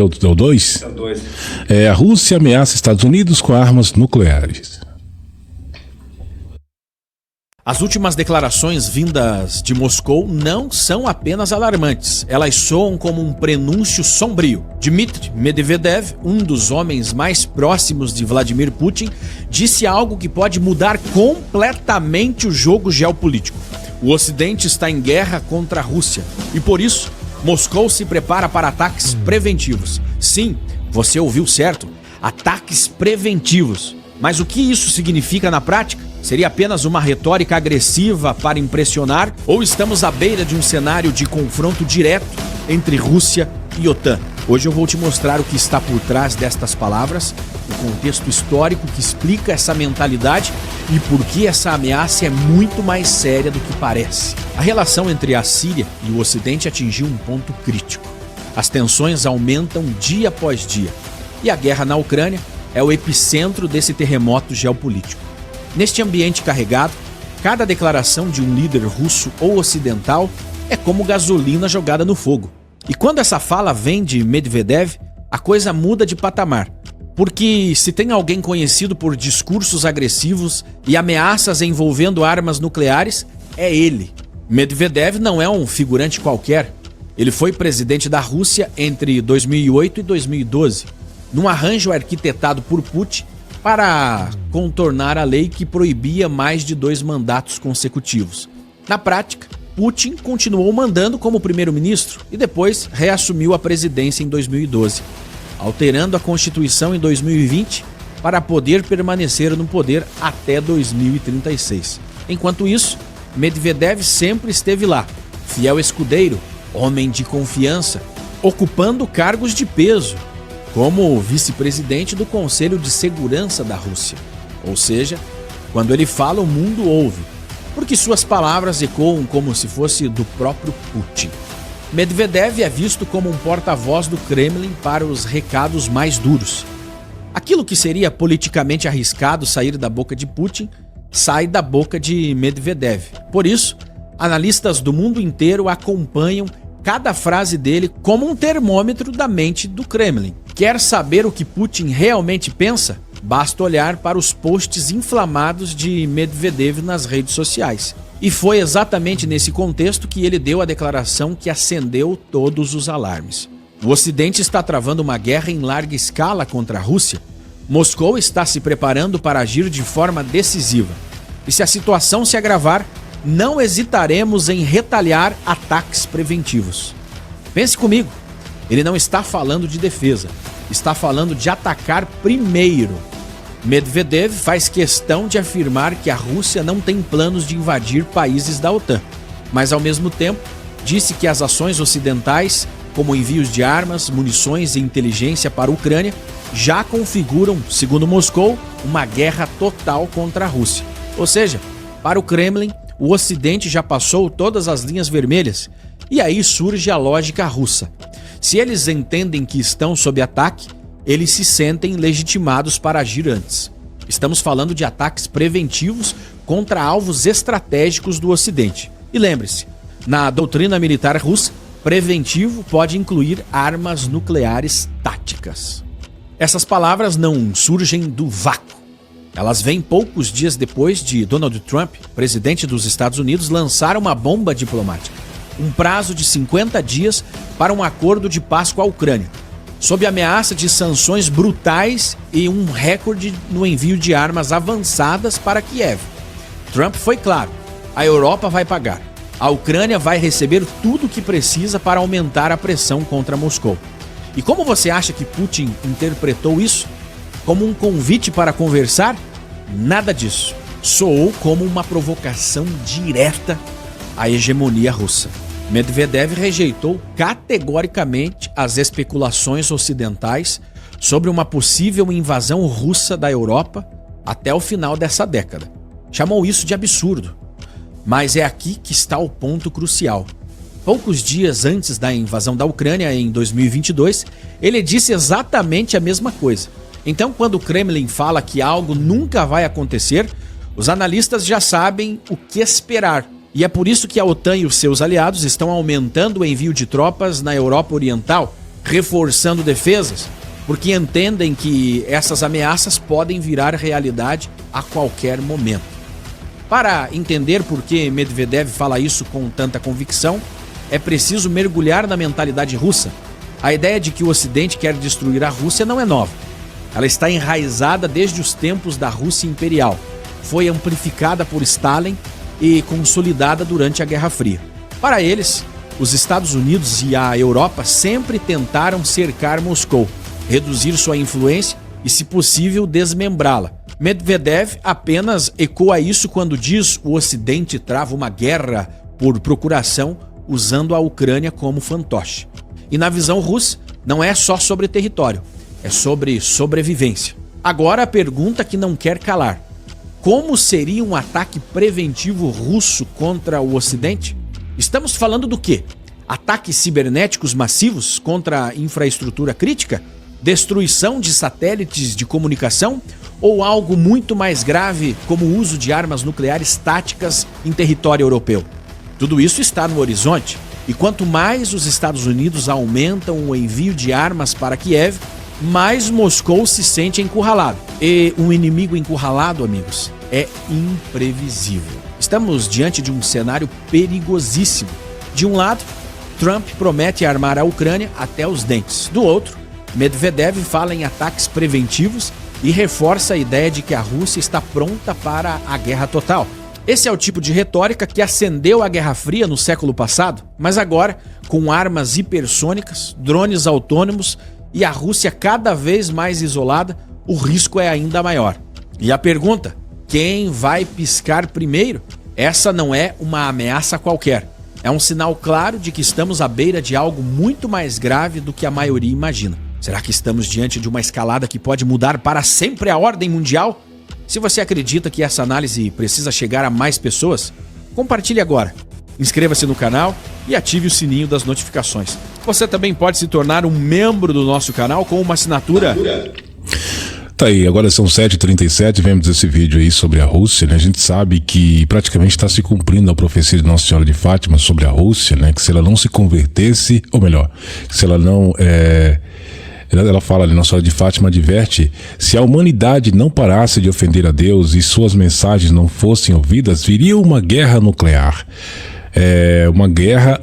Deu dois? Deu dois. A Rússia ameaça Estados Unidos com armas nucleares. As últimas declarações vindas de Moscou não são apenas alarmantes, elas soam como um prenúncio sombrio. Dmitry Medvedev, um dos homens mais próximos de Vladimir Putin, disse algo que pode mudar completamente o jogo geopolítico. O Ocidente está em guerra contra a Rússia e, por isso, Moscou se prepara para ataques preventivos. Sim, você ouviu certo, ataques preventivos. Mas o que isso significa na prática? Seria apenas uma retórica agressiva para impressionar? Ou estamos à beira de um cenário de confronto direto entre Rússia e OTAN? Hoje eu vou te mostrar o que está por trás destas palavras, o contexto histórico que explica essa mentalidade e por que essa ameaça é muito mais séria do que parece. A relação entre a Síria e o Ocidente atingiu um ponto crítico. As tensões aumentam dia após dia e a guerra na Ucrânia é o epicentro desse terremoto geopolítico. Neste ambiente carregado, cada declaração de um líder russo ou ocidental é como gasolina jogada no fogo. E quando essa fala vem de Medvedev, a coisa muda de patamar. Porque se tem alguém conhecido por discursos agressivos e ameaças envolvendo armas nucleares, é ele. Medvedev não é um figurante qualquer. Ele foi presidente da Rússia entre 2008 e 2012, num arranjo arquitetado por Putin para contornar a lei que proibia mais de 2 mandatos consecutivos. Na prática, Putin continuou mandando como primeiro-ministro e depois reassumiu a presidência em 2012, alterando a Constituição em 2020 para poder permanecer no poder até 2036. Enquanto isso, Medvedev sempre esteve lá, fiel escudeiro, homem de confiança, ocupando cargos de peso, como vice-presidente do Conselho de Segurança da Rússia. Ou seja, quando ele fala, o mundo ouve, porque suas palavras ecoam como se fosse do próprio Putin. Medvedev é visto como um porta-voz do Kremlin para os recados mais duros. Aquilo que seria politicamente arriscado sair da boca de Putin, sai da boca de Medvedev. Por isso, analistas do mundo inteiro acompanham cada frase dele como um termômetro da mente do Kremlin. Quer saber o que Putin realmente pensa? Basta olhar para os posts inflamados de Medvedev nas redes sociais. E foi exatamente nesse contexto que ele deu a declaração que acendeu todos os alarmes. O Ocidente está travando uma guerra em larga escala contra a Rússia. Moscou está se preparando para agir de forma decisiva. E se a situação se agravar, não hesitaremos em retaliar ataques preventivos. Pense comigo, ele não está falando de defesa, está falando de atacar primeiro. Medvedev faz questão de afirmar que a Rússia não tem planos de invadir países da OTAN, mas ao mesmo tempo disse que as ações ocidentais, como envios de armas, munições e inteligência para a Ucrânia, já configuram, segundo Moscou, uma guerra total contra a Rússia. Ou seja, para o Kremlin, o Ocidente já passou todas as linhas vermelhas, e aí surge a lógica russa. Se eles entendem que estão sob ataque, eles se sentem legitimados para agir antes. Estamos falando de ataques preventivos contra alvos estratégicos do Ocidente. E lembre-se, na doutrina militar russa, preventivo pode incluir armas nucleares táticas. Essas palavras não surgem do vácuo. Elas vêm poucos dias depois de Donald Trump, presidente dos Estados Unidos, lançar uma bomba diplomática. Um prazo de 50 dias para um acordo de paz com a Ucrânia, sob ameaça de sanções brutais e um recorde no envio de armas avançadas para Kiev. Trump foi claro, a Europa vai pagar. A Ucrânia vai receber tudo o que precisa para aumentar a pressão contra Moscou. E como você acha que Putin interpretou isso? Como um convite para conversar? Nada disso. Soou como uma provocação direta à hegemonia russa. Medvedev rejeitou categoricamente as especulações ocidentais sobre uma possível invasão russa da Europa até o final dessa década. Chamou isso de absurdo. Mas é aqui que está o ponto crucial. Poucos dias antes da invasão da Ucrânia, em 2022, ele disse exatamente a mesma coisa. Então, quando o Kremlin fala que algo nunca vai acontecer, os analistas já sabem o que esperar. E é por isso que a OTAN e os seus aliados estão aumentando o envio de tropas na Europa Oriental, reforçando defesas, porque entendem que essas ameaças podem virar realidade a qualquer momento. Para entender por que Medvedev fala isso com tanta convicção, é preciso mergulhar na mentalidade russa. A ideia de que o Ocidente quer destruir a Rússia não é nova. Ela está enraizada desde os tempos da Rússia Imperial. Foi amplificada por Stalin e consolidada durante a Guerra Fria. Para eles, os Estados Unidos e a Europa sempre tentaram cercar Moscou, reduzir sua influência e, se possível, desmembrá-la. Medvedev apenas ecoa isso quando diz o Ocidente trava uma guerra por procuração usando a Ucrânia como fantoche. E na visão russa, não é só sobre território, é sobre sobrevivência. Agora a pergunta que não quer calar: como seria um ataque preventivo russo contra o Ocidente? Estamos falando do quê? Ataques cibernéticos massivos contra a infraestrutura crítica? Destruição de satélites de comunicação? Ou algo muito mais grave, como o uso de armas nucleares táticas em território europeu? Tudo isso está no horizonte, e quanto mais os Estados Unidos aumentam o envio de armas para Kiev, mais Moscou se sente encurralado. E um inimigo encurralado, amigos, é imprevisível. Estamos diante de um cenário perigosíssimo. De um lado, Trump promete armar a Ucrânia até os dentes. Do outro, Medvedev fala em ataques preventivos e reforça a ideia de que a Rússia está pronta para a guerra total. Esse é o tipo de retórica que acendeu a Guerra Fria no século passado, mas agora, com armas hipersônicas, drones autônomos e a Rússia cada vez mais isolada, o risco é ainda maior. E a pergunta: quem vai piscar primeiro? Essa não é uma ameaça qualquer. É um sinal claro de que estamos à beira de algo muito mais grave do que a maioria imagina. Será que estamos diante de uma escalada que pode mudar para sempre a ordem mundial? Se você acredita que essa análise precisa chegar a mais pessoas, compartilhe agora. Inscreva-se no canal e ative o sininho das notificações. Você também pode se tornar um membro do nosso canal com uma assinatura. Tá aí, agora são 7h37, vemos esse vídeo aí sobre a Rússia, né? A gente sabe que praticamente está se cumprindo a profecia de Nossa Senhora de Fátima sobre a Rússia, né? Que se ela não se convertesse, ou melhor, se ela não... Ela fala ali, Nossa Senhora de Fátima adverte: se a humanidade não parasse de ofender a Deus e suas mensagens não fossem ouvidas, viria uma guerra nuclear. Uma guerra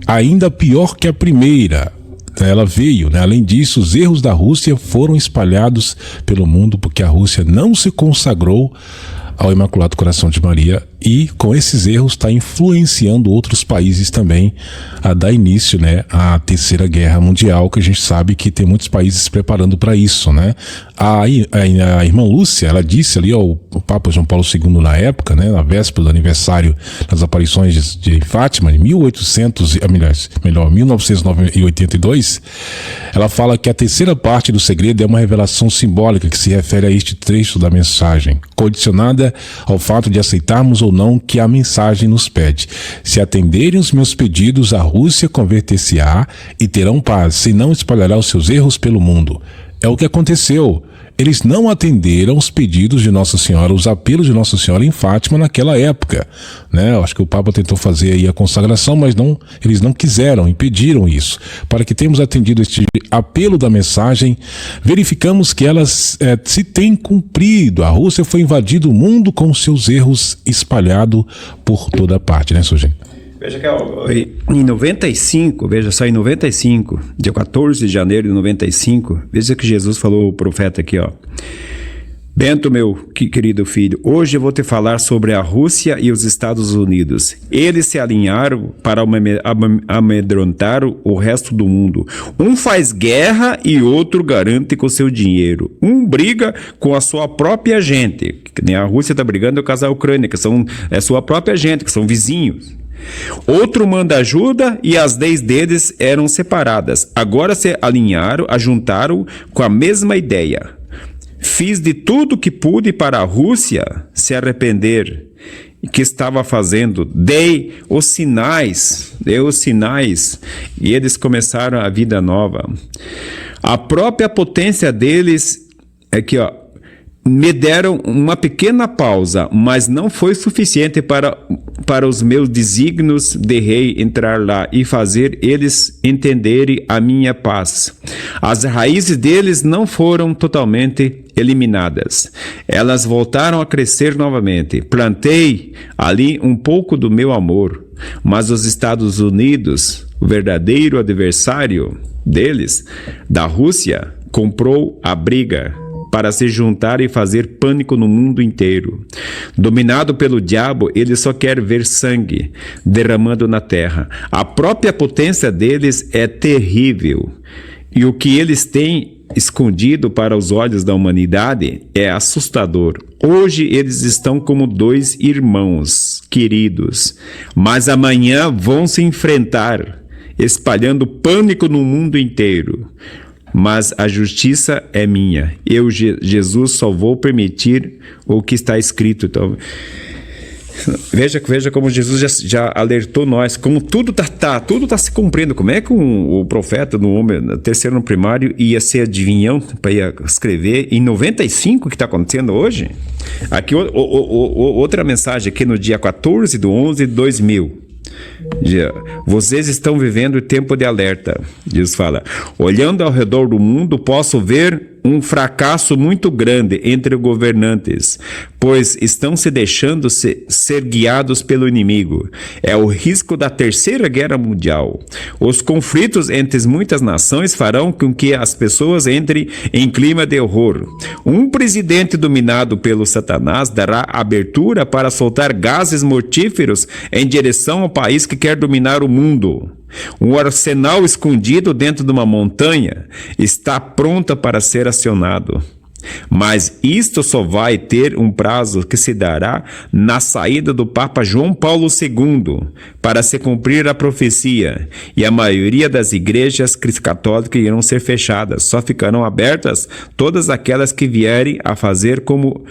ainda pior que a primeira. Ela veio, né? Além disso, os erros da Rússia foram espalhados pelo mundo porque a Rússia não se consagrou ao Imaculado Coração de Maria e com esses erros está influenciando outros países também a dar início, né, à Terceira Guerra Mundial, que a gente sabe que tem muitos países se preparando para isso, né? A irmã Lúcia, ela disse ali ao Papa João Paulo II na época, né, na véspera do aniversário das aparições de Fátima, em 1982, ela fala que a terceira parte do segredo é uma revelação simbólica que se refere a este trecho da mensagem, condicionada ao fato de aceitarmos ou não que a mensagem nos pede. Se atenderem os meus pedidos, a Rússia converter-se-á e terão paz, senão espalhará os seus erros pelo mundo. É o que aconteceu. Eles não atenderam os pedidos de Nossa Senhora, os apelos de Nossa Senhora em Fátima naquela época, né? Eu acho que o Papa tentou fazer aí a consagração, mas eles não quiseram, impediram isso. Para que tenhamos atendido este apelo da mensagem, verificamos que elas se têm cumprido. A Rússia foi invadindo o mundo com seus erros espalhados por toda parte, né, Sujinho? Veja que em 95, veja só, em 95, dia 14 de janeiro de 95, veja que Jesus falou ao profeta aqui, ó: Bento, meu querido filho, hoje eu vou te falar sobre a Rússia e os Estados Unidos. Eles se alinharam para amedrontar o resto do mundo. Um faz guerra e outro garante com seu dinheiro. Um briga com a sua própria gente, que nem a Rússia está brigando com a Ucrânia, que é sua própria gente, que são vizinhos. Outro manda ajuda e as 10 deles eram separadas. Agora se alinharam, ajuntaram com a mesma ideia. Fiz de tudo que pude para a Rússia se arrepender que estava fazendo. Dei os sinais, e eles começaram a vida nova. A própria potência deles, aqui ó, me deram uma pequena pausa, mas não foi suficiente para os meus desígnios de rei entrar lá e fazer eles entenderem a minha paz. As raízes deles não foram totalmente eliminadas. Elas voltaram a crescer novamente. Plantei ali um pouco do meu amor, mas os Estados Unidos, o verdadeiro adversário deles, da Rússia, comprou a briga para se juntar e fazer pânico no mundo inteiro. Dominado pelo diabo, ele só quer ver sangue derramando na terra. A própria potência deles é terrível. E o que eles têm escondido para os olhos da humanidade é assustador. Hoje eles estão como dois irmãos queridos, mas amanhã vão se enfrentar, espalhando pânico no mundo inteiro. Mas a justiça é minha. Eu, Jesus, só vou permitir o que está escrito. Então, veja como Jesus já alertou nós, como tudo tá se cumprindo. Como é que o profeta, no homem, terceiro no primário, ia ser adivinhão para escrever em 95 que está acontecendo hoje? Aqui outra mensagem aqui no dia 14/11/2000. Vocês estão vivendo o tempo de alerta. Jesus fala: olhando ao redor do mundo, posso ver um fracasso muito grande entre os governantes, pois estão se deixando ser guiados pelo inimigo. É o risco da Terceira Guerra Mundial. Os conflitos entre muitas nações farão com que as pessoas entrem em clima de horror. Um presidente dominado pelo Satanás dará abertura para soltar gases mortíferos em direção ao país que quer dominar o mundo. Um arsenal escondido dentro de uma montanha está pronta para ser acionado. Mas isto só vai ter um prazo que se dará na saída do Papa João Paulo II para se cumprir a profecia, e a maioria das igrejas católicas irão ser fechadas. Só ficarão abertas todas aquelas que vierem a fazer como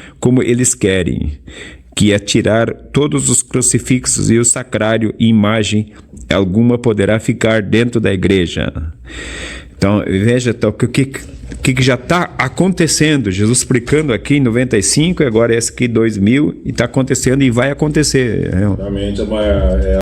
eles querem, que é tirar todos os crucifixos e o sacrário e imagem alguma poderá ficar dentro da igreja. Então, veja o que já está acontecendo. Jesus explicando aqui em 95, e agora esse aqui 2000, e está acontecendo e vai acontecer. Realmente